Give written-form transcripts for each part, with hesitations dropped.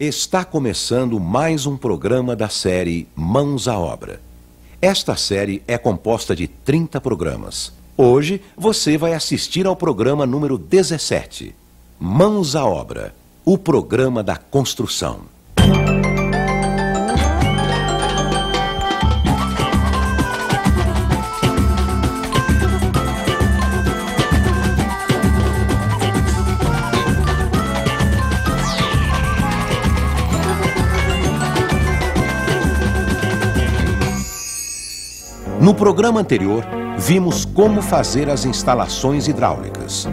Está começando mais um programa da série Mãos à Obra. Esta série é composta de 30 programas. Hoje você vai assistir ao programa número 17, Mãos à Obra, o programa da construção. No programa anterior, vimos como fazer as instalações hidráulicas,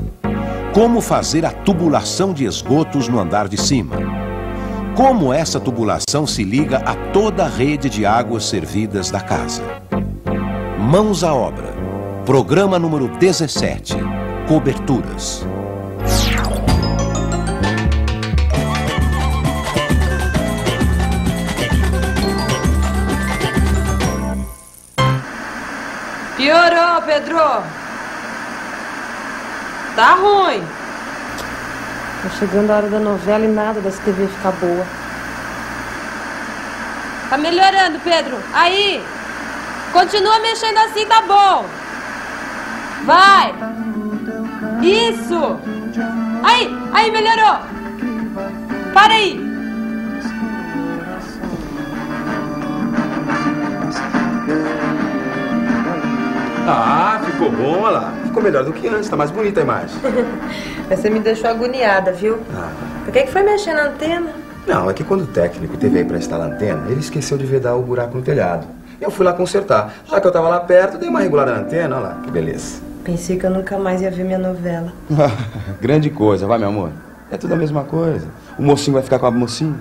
como fazer a tubulação de esgotos no andar de cima, como essa tubulação se liga a toda a rede de águas servidas da casa. Mãos à Obra, programa número 17, coberturas. Piorou, Pedro. Tá ruim. Tá chegando a hora da novela e nada dessa TV ficar boa. Tá melhorando, Pedro. Aí. Continua mexendo assim, tá bom. Vai. Isso. Aí, melhorou. Para aí. Ah, ficou bom, olha lá. Ficou melhor do que antes, tá mais bonita a imagem. Você me deixou agoniada, viu? Por que foi mexer na antena? Não, é que quando o técnico teve aí pra instalar a antena, ele esqueceu de vedar o buraco no telhado. Eu fui lá consertar. Já que eu tava lá perto, dei uma regulada na antena, olha lá, que beleza. Pensei que eu nunca mais ia ver minha novela. Grande coisa, vai, meu amor. É tudo a mesma coisa. O mocinho vai ficar com a mocinha?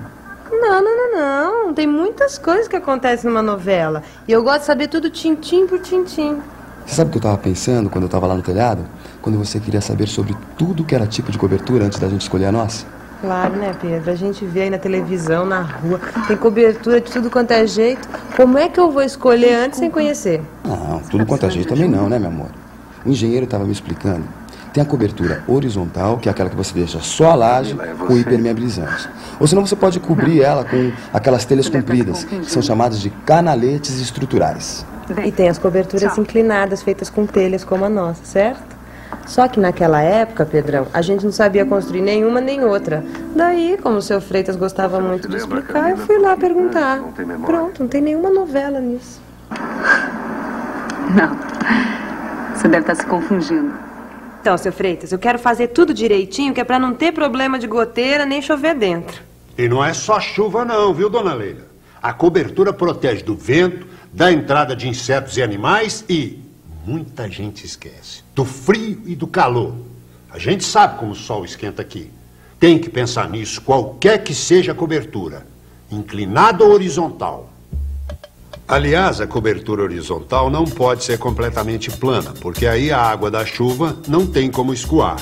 Não. Tem muitas coisas que acontecem numa novela. E eu gosto de saber tudo tintim por tintim. Você sabe o que eu tava pensando quando eu tava lá no telhado? Quando você queria saber sobre tudo que era tipo de cobertura antes da gente escolher a nossa? Claro, né, Pedro? A gente vê aí na televisão, na rua, tem cobertura de tudo quanto é jeito. Como é que eu vou escolher antes sem conhecer? Não, tudo quanto é jeito também não, né, meu amor? O engenheiro tava me explicando. Tem a cobertura horizontal, que é aquela que você deixa só a laje com hipermeabilizante. Ou senão você pode cobrir ela com aquelas telhas compridas, que são chamadas de canaletes estruturais. E tem as coberturas inclinadas, feitas com telhas como a nossa, certo? Só que naquela época, Pedrão, a gente não sabia construir nenhuma nem outra. Daí, como o seu Freitas gostava muito de explicar, eu fui lá perguntar. Pronto, não tem nenhuma novela nisso. Não, você deve estar se confundindo. Então, seu Freitas, eu quero fazer tudo direitinho, que é pra não ter problema de goteira nem chover dentro. E não é só chuva não, viu, dona Leila? A cobertura protege do vento, da entrada de insetos e animais e, muita gente esquece, do frio e do calor. A gente sabe como o sol esquenta aqui. Tem que pensar nisso, qualquer que seja a cobertura, inclinada ou horizontal. Aliás, a cobertura horizontal não pode ser completamente plana, porque aí a água da chuva não tem como escoar.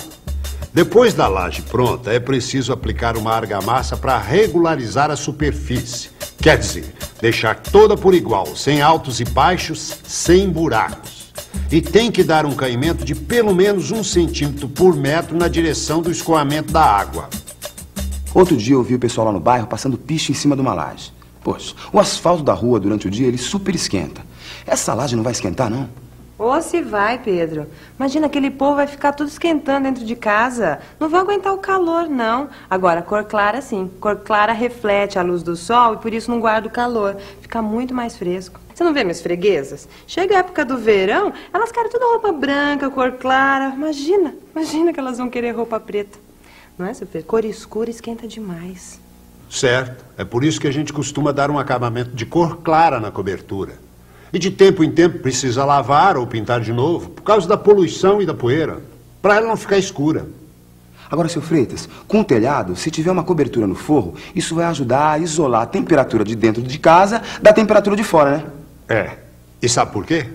Depois da laje pronta, é preciso aplicar uma argamassa para regularizar a superfície. Quer dizer, deixar toda por igual, sem altos e baixos, sem buracos. E tem que dar um caimento de pelo menos 1 centímetro por metro na direção do escoamento da água. Outro dia eu vi o pessoal lá no bairro passando piche em cima de uma laje. Poxa, o asfalto da rua durante o dia ele super esquenta. Essa laje não vai esquentar, não? Ou se vai, Pedro. Imagina, aquele povo vai ficar tudo esquentando dentro de casa. Não vai aguentar o calor, não. Agora, cor clara, sim. Cor clara reflete a luz do sol e por isso não guarda o calor. Fica muito mais fresco. Você não vê minhas freguesas? Chega a época do verão, elas querem tudo roupa branca, cor clara. Imagina que elas vão querer roupa preta. Não é, seu Pedro? Cor escura esquenta demais. Certo. É por isso que a gente costuma dar um acabamento de cor clara na cobertura. E de tempo em tempo precisa lavar ou pintar de novo, por causa da poluição e da poeira, para ela não ficar escura. Agora, seu Freitas, com o telhado, se tiver uma cobertura no forro, isso vai ajudar a isolar a temperatura de dentro de casa da temperatura de fora, né? É. E sabe por quê?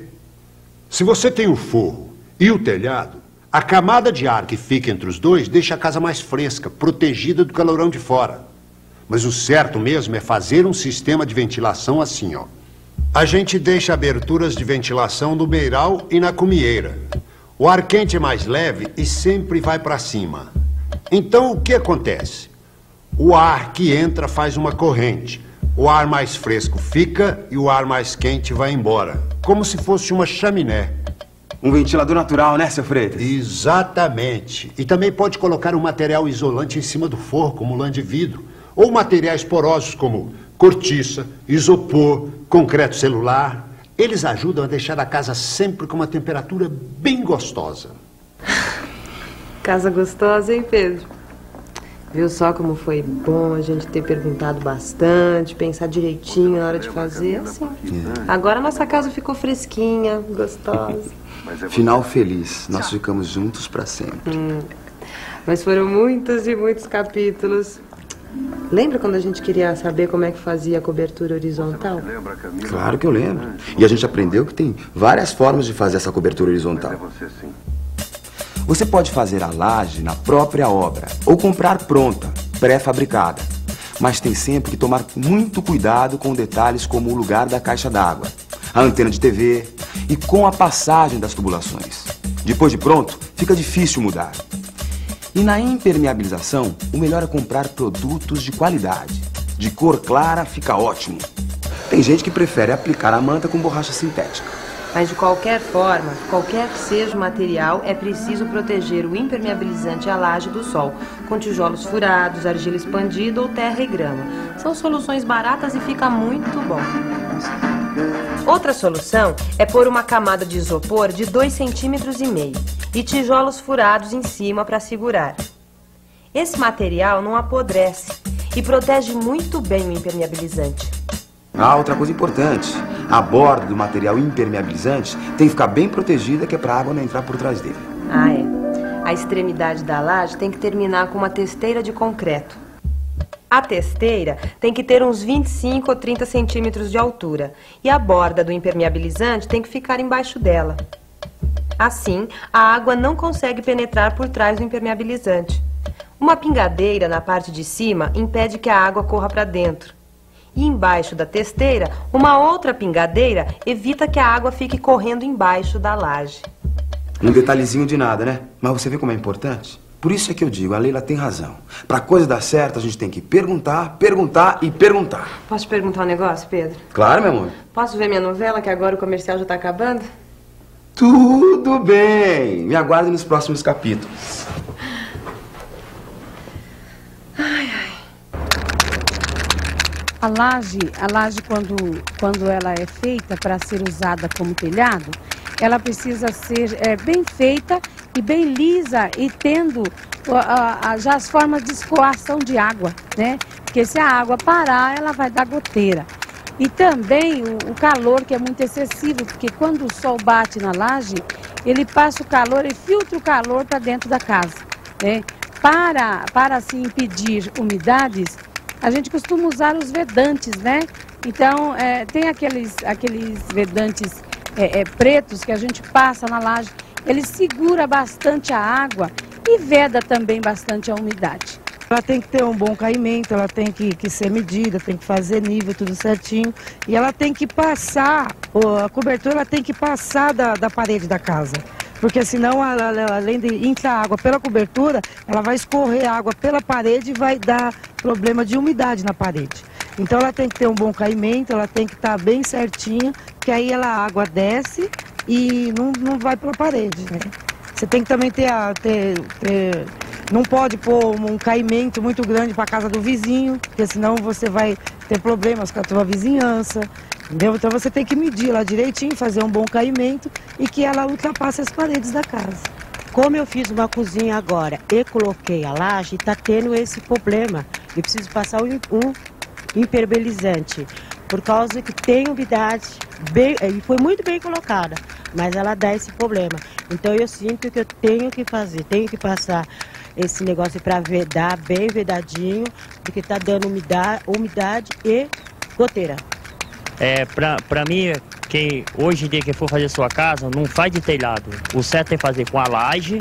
Se você tem o forro e o telhado, a camada de ar que fica entre os dois deixa a casa mais fresca, protegida do calorão de fora. Mas o certo mesmo é fazer um sistema de ventilação assim, ó. A gente deixa aberturas de ventilação no beiral e na cumieira. O ar quente é mais leve e sempre vai para cima. Então, o que acontece? O ar que entra faz uma corrente. O ar mais fresco fica e o ar mais quente vai embora. Como se fosse uma chaminé. Um ventilador natural, né, seu Freitas? Exatamente. E também pode colocar um material isolante em cima do forro, como lã de vidro. Ou materiais porosos como cortiça, isopor, concreto celular. Eles ajudam a deixar a casa sempre com uma temperatura bem gostosa. Casa gostosa, hein, Pedro? Viu só como foi bom a gente ter perguntado bastante, pensar direitinho na hora de fazer, assim. Agora a nossa casa ficou fresquinha, gostosa. Final feliz. Nós ficamos juntos pra sempre. Mas foram muitos e muitos capítulos. Lembra quando a gente queria saber como é que fazia a cobertura horizontal? Claro que eu lembro. E a gente aprendeu que tem várias formas de fazer essa cobertura horizontal. Você pode fazer a laje na própria obra ou comprar pronta, pré-fabricada. Mas tem sempre que tomar muito cuidado com detalhes como o lugar da caixa d'água, a antena de TV e com a passagem das tubulações. Depois de pronto, fica difícil mudar. E na impermeabilização, o melhor é comprar produtos de qualidade. De cor clara fica ótimo. Tem gente que prefere aplicar a manta com borracha sintética. Mas de qualquer forma, qualquer que seja o material, é preciso proteger o impermeabilizante e a laje do sol, com tijolos furados, argila expandida ou terra e grama. São soluções baratas e fica muito bom. Outra solução é pôr uma camada de isopor de 2,5 cm e tijolos furados em cima para segurar. Esse material não apodrece e protege muito bem o impermeabilizante. Outra coisa importante, a borda do material impermeabilizante tem que ficar bem protegida, que é para a água não entrar por trás dele. A extremidade da laje tem que terminar com uma testeira de concreto. A testeira tem que ter uns 25 ou 30 centímetros de altura e a borda do impermeabilizante tem que ficar embaixo dela. Assim, a água não consegue penetrar por trás do impermeabilizante. Uma pingadeira na parte de cima impede que a água corra para dentro. E embaixo da testeira, uma outra pingadeira evita que a água fique correndo embaixo da laje. Um detalhezinho de nada, né? Mas você vê como é importante? Por isso é que eu digo, a Leila tem razão. Pra coisa dar certo, a gente tem que perguntar, perguntar e perguntar. Posso te perguntar um negócio, Pedro? Claro, meu amor. Posso ver minha novela, que agora o comercial já tá acabando? Tudo bem. Me aguarde nos próximos capítulos. A laje quando ela é feita para ser usada como telhado, ela precisa ser bem feita e bem lisa e tendo já as formas de escoação de água, né? Porque se a água parar, ela vai dar goteira. E também o calor, que é muito excessivo, porque quando o sol bate na laje, ele passa o calor e filtra o calor para dentro da casa, né? Para assim impedir umidades, a gente costuma usar os vedantes, né? Então, tem aqueles vedantes pretos que a gente passa na laje. Ele segura bastante a água e veda também bastante a umidade. Ela tem que ter um bom caimento, ela tem que ser medida, tem que fazer nível, tudo certinho. E ela tem que passar, a cobertura ela tem que passar da parede da casa. Porque senão, além de entrar água pela cobertura, ela vai escorrer água pela parede e vai dar problema de umidade na parede. Então ela tem que ter um bom caimento, ela tem que estar bem certinha, que aí a água desce e não vai pela parede, né? Você tem que também não pode pôr um caimento muito grande para a casa do vizinho, porque senão você vai ter problemas com a tua vizinhança. Entendeu? Então você tem que medir lá direitinho, fazer um bom caimento e que ela ultrapasse as paredes da casa. Como eu fiz uma cozinha agora e coloquei a laje, está tendo esse problema. Eu preciso passar um impermeabilizante, por causa que tem umidade, e foi muito bem colocada, mas ela dá esse problema. Então eu sinto que eu tenho que fazer, tenho que passar esse negócio para vedar, bem vedadinho, porque está dando umidade e goteira. Pra mim, hoje em dia que for fazer sua casa, não faz de telhado. O certo é fazer com a laje.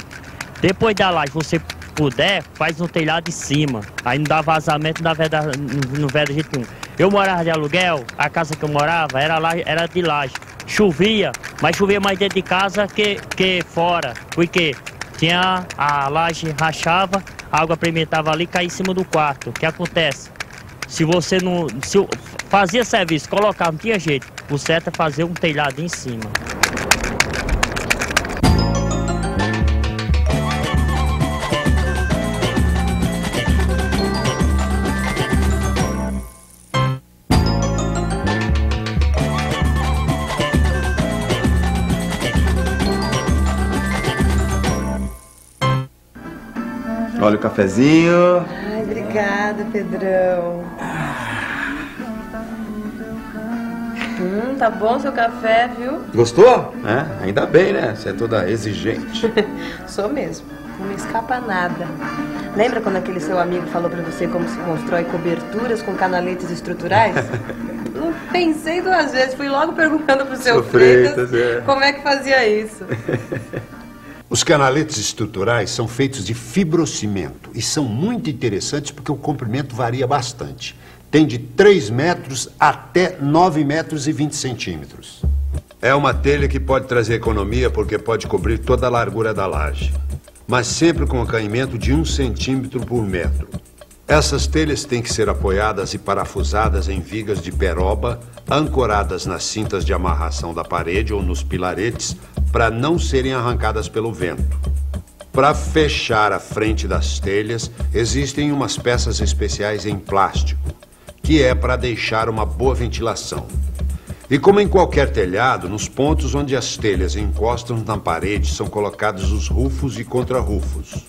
Depois da laje, você puder, faz no telhado de cima. Aí não dá vazamento, não veda de jeito nenhum. Eu morava de aluguel, a casa que eu morava era de laje. Chovia, mas chovia mais dentro de casa que fora. Porque a laje rachava, a água primeira ali cair em cima do quarto. O que acontece? Se você não... Se fazia serviço, colocar, não tinha jeito. O certo é fazer um telhado em cima. Olha o cafezinho. Ai, obrigada, Pedrão. Tá bom seu café, viu? Gostou? É, ainda bem, né? Você é toda exigente. Sou mesmo. Não me escapa nada. Lembra quando aquele seu amigo falou pra você como se constrói coberturas com canaletes estruturais? Não pensei duas vezes. Fui logo perguntando pro seu Freitas como é que fazia isso. Os canaletes estruturais são feitos de fibrocimento e são muito interessantes porque o comprimento varia bastante. Tem de 3 metros até 9 metros e 20 centímetros. É uma telha que pode trazer economia porque pode cobrir toda a largura da laje, mas sempre com um caimento de 1 centímetro por metro. Essas telhas têm que ser apoiadas e parafusadas em vigas de peroba, ancoradas nas cintas de amarração da parede ou nos pilaretes, para não serem arrancadas pelo vento. Para fechar a frente das telhas, existem umas peças especiais em plástico, que é para deixar uma boa ventilação. E como em qualquer telhado, nos pontos onde as telhas encostam na parede são colocados os rufos e contrarrufos.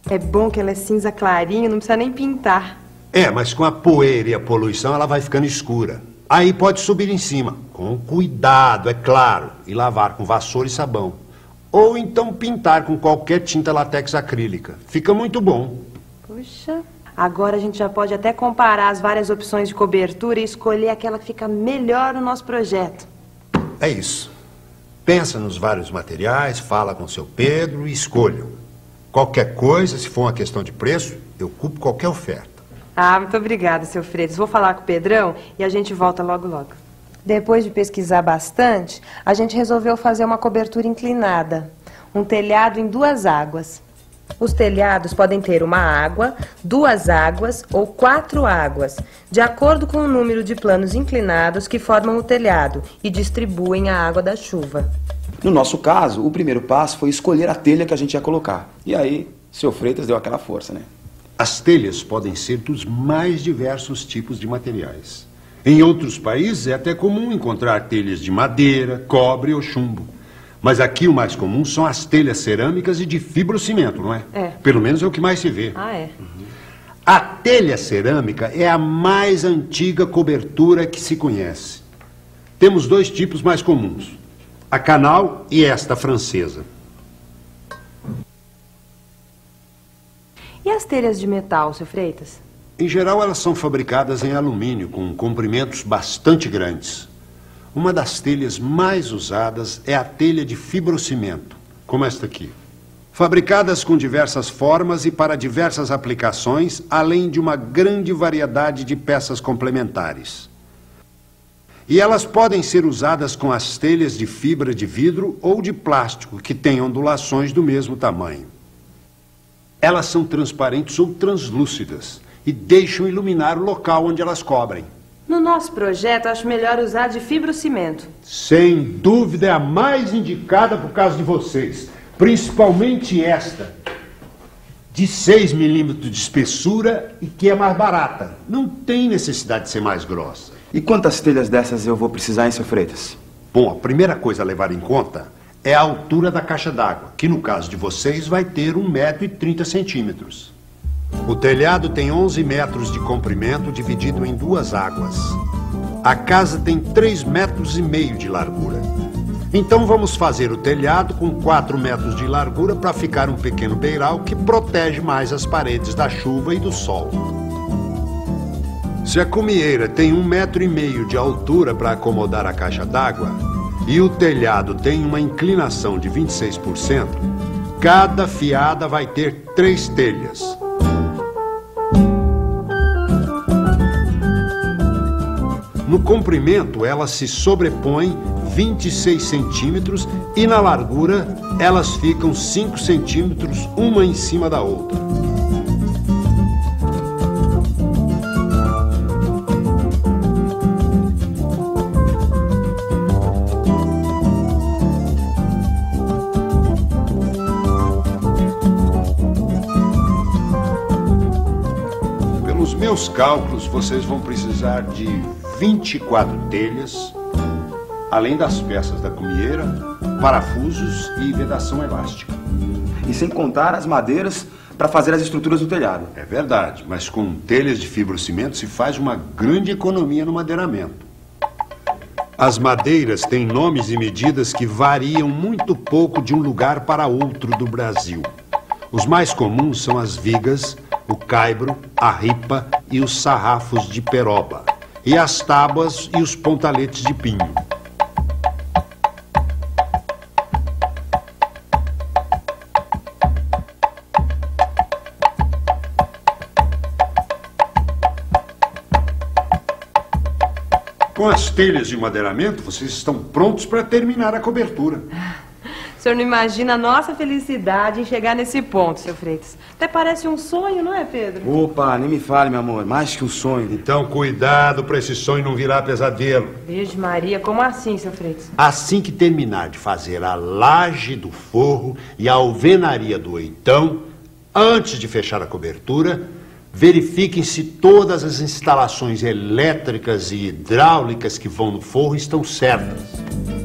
É bom que ela é cinza clarinho, não precisa nem pintar. É, mas com a poeira e a poluição ela vai ficando escura. Aí pode subir em cima, com cuidado, é claro, e lavar com vassoura e sabão. Ou então pintar com qualquer tinta látex acrílica. Fica muito bom. Puxa, agora a gente já pode até comparar as várias opções de cobertura e escolher aquela que fica melhor no nosso projeto. É isso. Pensa nos vários materiais, fala com seu Pedro e escolham. Qualquer coisa, se for uma questão de preço, eu culpo qualquer oferta. Ah, muito obrigada, seu Freitas. Vou falar com o Pedrão e a gente volta logo, logo. Depois de pesquisar bastante, a gente resolveu fazer uma cobertura inclinada. Um telhado em 2 águas. Os telhados podem ter uma água, 2 águas ou 4 águas, de acordo com o número de planos inclinados que formam o telhado e distribuem a água da chuva. No nosso caso, o primeiro passo foi escolher a telha que a gente ia colocar. E aí, seu Freitas deu aquela força, né? As telhas podem ser dos mais diversos tipos de materiais. Em outros países é até comum encontrar telhas de madeira, cobre ou chumbo. Mas aqui o mais comum são as telhas cerâmicas e de fibrocimento, não é? É. Pelo menos é o que mais se vê. Ah, é? A telha cerâmica é a mais antiga cobertura que se conhece. Temos 2 tipos mais comuns. A canal e esta francesa. E as telhas de metal, seu Freitas? Em geral, elas são fabricadas em alumínio, com comprimentos bastante grandes. Uma das telhas mais usadas é a telha de fibrocimento, como esta aqui. Fabricadas com diversas formas e para diversas aplicações, além de uma grande variedade de peças complementares. E elas podem ser usadas com as telhas de fibra de vidro ou de plástico, que têm ondulações do mesmo tamanho. Elas são transparentes ou translúcidas e deixam iluminar o local onde elas cobrem. No nosso projeto, acho melhor usar de fibrocimento. Sem dúvida é a mais indicada por causa de vocês. Principalmente esta, de 6 milímetros de espessura e que é mais barata. Não tem necessidade de ser mais grossa. E quantas telhas dessas eu vou precisar, hein, seu Freitas? Bom, a primeira coisa a levar em conta é a altura da caixa d'água, que no caso de vocês vai ter 1,30 m. O telhado tem 11 metros de comprimento dividido em 2 águas. A casa tem 3,5 metros de largura. Então vamos fazer o telhado com 4 metros de largura para ficar um pequeno beiral que protege mais as paredes da chuva e do sol. Se a cumieira tem 1,5 m de altura para acomodar a caixa d'água e o telhado tem uma inclinação de 26%, cada fiada vai ter 3 telhas. No comprimento, elas se sobrepõem 26 centímetros e na largura, elas ficam 5 centímetros uma em cima da outra. Pelos meus cálculos, vocês vão precisar de 24 telhas, além das peças da cumieira, parafusos e vedação elástica. E sem contar as madeiras para fazer as estruturas do telhado. É verdade, mas com telhas de fibrocimento se faz uma grande economia no madeiramento. As madeiras têm nomes e medidas que variam muito pouco de um lugar para outro do Brasil. Os mais comuns são as vigas, o caibro, a ripa e os sarrafos de peroba, e as tábuas e os pontaletes de pinho. Com as telhas de madeiramento, vocês estão prontos para terminar a cobertura. O senhor não imagina a nossa felicidade em chegar nesse ponto, seu Freitas. Até parece um sonho, não é, Pedro? Opa, nem me fale, meu amor. Mais que um sonho. Então, cuidado para esse sonho não virar pesadelo. Virgem Maria, como assim, seu Freitas? Assim que terminar de fazer a laje do forro e a alvenaria do oitão, antes de fechar a cobertura, verifiquem se todas as instalações elétricas e hidráulicas que vão no forro estão certas.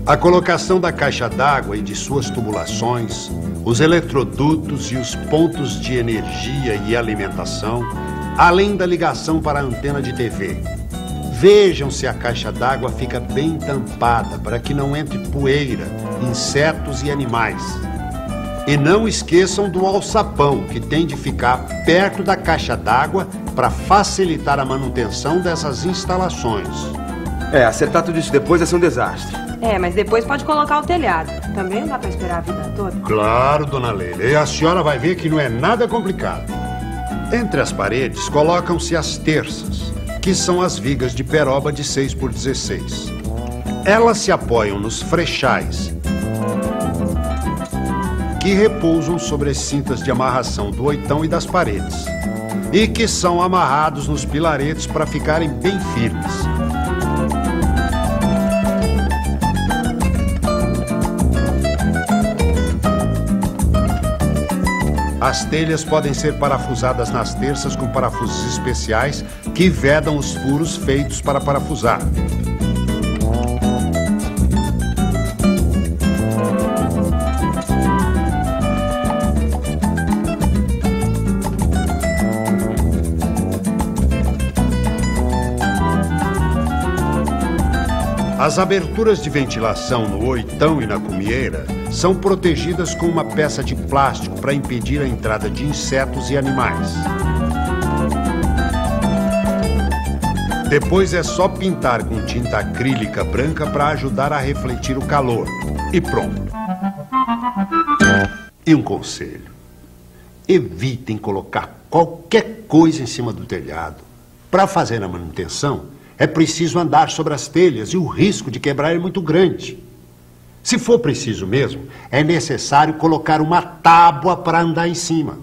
A colocação da caixa d'água e de suas tubulações, os eletrodutos e os pontos de energia e alimentação, além da ligação para a antena de TV. Vejam se a caixa d'água fica bem tampada para que não entre poeira, insetos e animais. E não esqueçam do alçapão, que tem de ficar perto da caixa d'água para facilitar a manutenção dessas instalações. Acertar tudo isso depois vai ser um desastre. Mas depois pode colocar o telhado. Também não dá para esperar a vida toda. Claro, dona Leila. E a senhora vai ver que não é nada complicado. Entre as paredes colocam-se as terças, que são as vigas de peroba de 6 por 16. Elas se apoiam nos frechais, que repousam sobre as cintas de amarração do oitão e das paredes, e que são amarrados nos pilaretes para ficarem bem firmes. As telhas podem ser parafusadas nas terças com parafusos especiais que vedam os furos feitos para parafusar. As aberturas de ventilação no oitão e na cumieira são protegidas com uma peça de plástico para impedir a entrada de insetos e animais. Depois é só pintar com tinta acrílica branca para ajudar a refletir o calor. E pronto. E um conselho: evitem colocar qualquer coisa em cima do telhado. Para fazer a manutenção, é preciso andar sobre as telhas e o risco de quebrar é muito grande. Se for preciso mesmo, é necessário colocar uma tábua para andar em cima.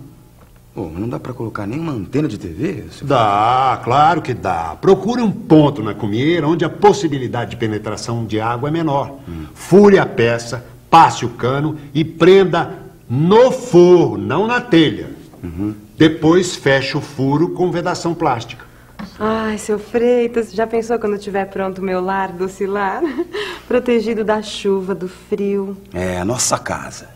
Mas não dá para colocar nenhuma antena de TV? Dá, claro que dá. Procure um ponto na cumieira onde a possibilidade de penetração de água é menor. Fure a peça, passe o cano e prenda no forro, não na telha. Depois feche o furo com vedação plástica. Ai, seu Freitas, já pensou quando tiver pronto o meu lar docilar? Protegido da chuva, do frio. É a nossa casa.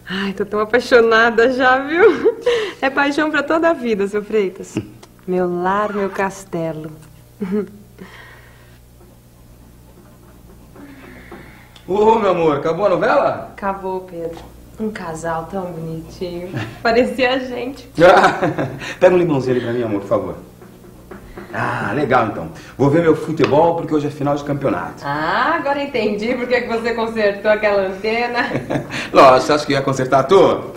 Ai, tô tão apaixonada já, viu? É paixão pra toda a vida, seu Freitas. Meu lar, meu castelo. Ô, meu amor, acabou a novela? Acabou, Pedro. Um casal tão bonitinho. Parecia a gente. Pega um limãozinho ali pra mim, amor, por favor. Legal então. Vou ver meu futebol porque hoje é final de campeonato. Agora entendi por que você consertou aquela antena. Lógico, você acha que ia consertar à toa?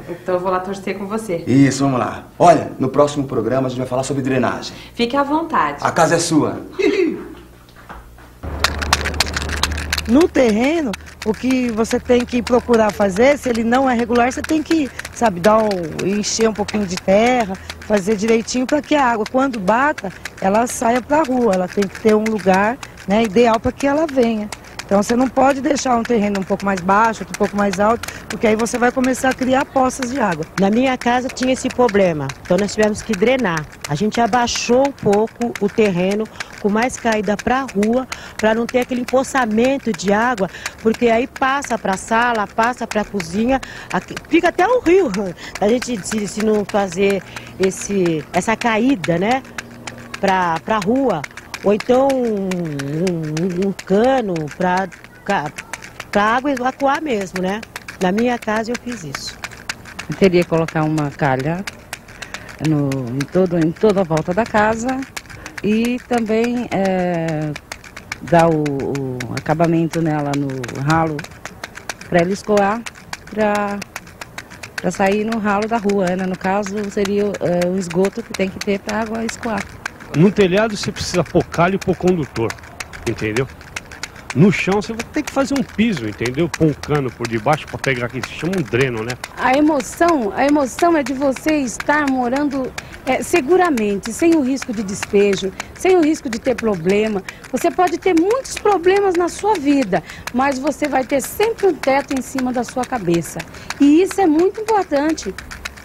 Então eu vou lá torcer com você. Isso, vamos lá. Olha, no próximo programa a gente vai falar sobre drenagem. Fique à vontade. A casa é sua. No terreno, o que você tem que procurar fazer, se ele não é regular, você tem que, sabe, encher um pouquinho de terra, fazer direitinho para que a água, quando bata, ela saia para a rua. Ela tem que ter um lugar, né, ideal para que ela venha. Então você não pode deixar um terreno um pouco mais baixo, outro um pouco mais alto, porque aí você vai começar a criar poças de água. Na minha casa tinha esse problema, então nós tivemos que drenar. A gente abaixou um pouco o terreno, com mais caída para a rua, para não ter aquele empoçamento de água, porque aí passa para a sala, passa para a cozinha, fica até o rio. A gente, se não fazer essa caída, né, para a rua, ou então um cano para a água evacuar mesmo, né? Na minha casa eu fiz isso. Eu teria que colocar uma calha em toda a volta da casa e também dar o acabamento nela no ralo para ela escoar, para sair no ralo da rua, né? No caso seria o esgoto que tem que ter para a água escoar. No telhado você precisa pôr calho e pôr condutor, entendeu? No chão você vai ter que fazer um piso, entendeu? Pôr um cano por debaixo para pegar aqui, se chama um dreno, né? A emoção é de você estar morando seguramente, sem o risco de despejo, sem o risco de ter problema. Você pode ter muitos problemas na sua vida, mas você vai ter sempre um teto em cima da sua cabeça. E isso é muito importante.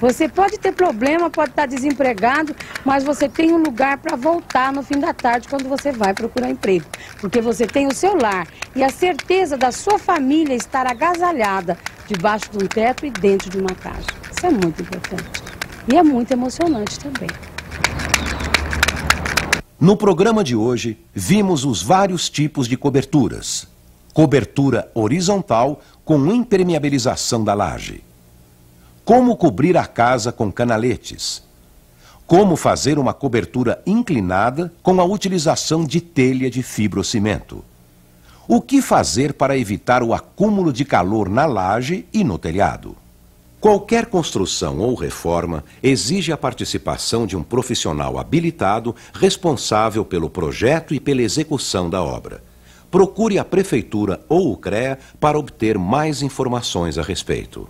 Você pode ter problema, pode estar desempregado, mas você tem um lugar para voltar no fim da tarde quando você vai procurar emprego. Porque você tem o seu lar e a certeza da sua família estar agasalhada debaixo de um teto e dentro de uma casa. Isso é muito importante. E é muito emocionante também. No programa de hoje, vimos os vários tipos de coberturas. Cobertura horizontal com impermeabilização da laje. Como cobrir a casa com canaletes. Como fazer uma cobertura inclinada com a utilização de telha de fibrocimento. O que fazer para evitar o acúmulo de calor na laje e no telhado. Qualquer construção ou reforma exige a participação de um profissional habilitado responsável pelo projeto e pela execução da obra. Procure a Prefeitura ou o CREA para obter mais informações a respeito.